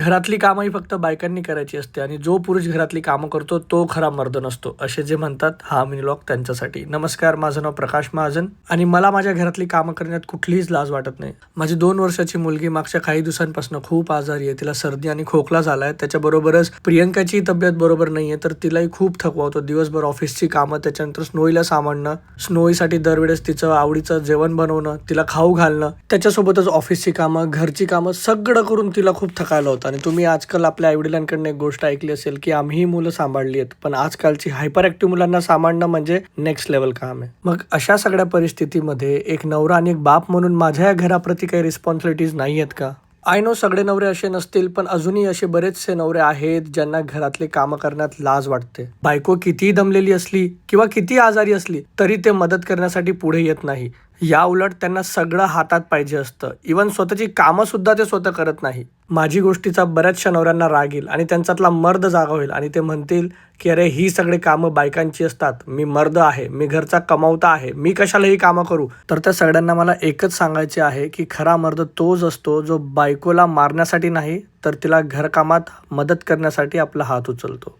घरातली कामंही फक्त बायकांनी करायची असते आणि जो पुरुष घरातली कामं करतो तो खरा मर्द नसतो, असे जे म्हणतात हा मिनी व्लॉग त्यांच्यासाठी. नमस्कार, माझं नाव प्रकाश महाजन आणि मला माझ्या घरातली कामं करण्यात कुठलीच लाज वाटत नाही. माझी 2 वर्षाची मुलगी मागच्या काही दिवसांपासून खूप आजारी आहे. तिला सर्दी आणि खोकला झालाय. त्याच्याबरोबरच प्रियंकाची तब्येत बरोबर नाहीये, तर तिलाही खूप थकवा होतो. दिवसभर ऑफिसची कामं, त्याच्यानंतर स्नोईला सांभाळणं, स्नोईसाठी दरवेळेस तिचं आवडीचं जेवण बनवणं, तिला खाऊ घालणं, त्याच्यासोबतच ऑफिसची कामं, घरची कामं सगळं करून तिला खूप थकायला होतं. आणि तुम्ही आजकाल आपल्या आईवडिलांकडून एक गोष्ट ऐकली असेल की आम्ही मुलं सांभाळली आहेत, पण आजकालची हायपर ऍक्टिव्ह मुलांना सांभाळणं म्हणजे नेक्स्ट लेवल काम आहे. मग अशा सगळ्या परिस्थितीमध्ये एक नवरा आणि एक बाप म्हणून माझ्या या घराप्रती काही रिस्पॉन्सिबिलिटीज नाही आहेत का? आय नो सगळे नवरे असे नसतील, पण अजूनही असे बरेचसे नवरे आहेत ज्यांना घरातले कामं करण्यात लाज वाटते. बायको कितीही दमलेली असली किंवा किती आजारी असली तरी ते मदत करण्यासाठी पुढे येत नाही. या उलट त्यांना सगळं हातात पाहिजे असतं. इव्हन स्वतःची कामं सुद्धा ते स्वतः करत नाही. माझी गोष्टीचा बऱ्याचशा नवऱ्यांना राग येईल आणि त्यांच्यातला मर्द जागा होईल आणि ते म्हणतील की अरे ही सगळी कामं बायकांची असतात, मी मर्द आहे, मी घरचा कमावता आहे, मी कशाला ही कामं करू. तर त्या सगळ्यांना मला एकच सांगायचे आहे की खरा मर्द तोच असतो जो बायकोला मारण्यासाठी नाही तर तिला घरकामात मदत करण्यासाठी आपला हात उचलतो.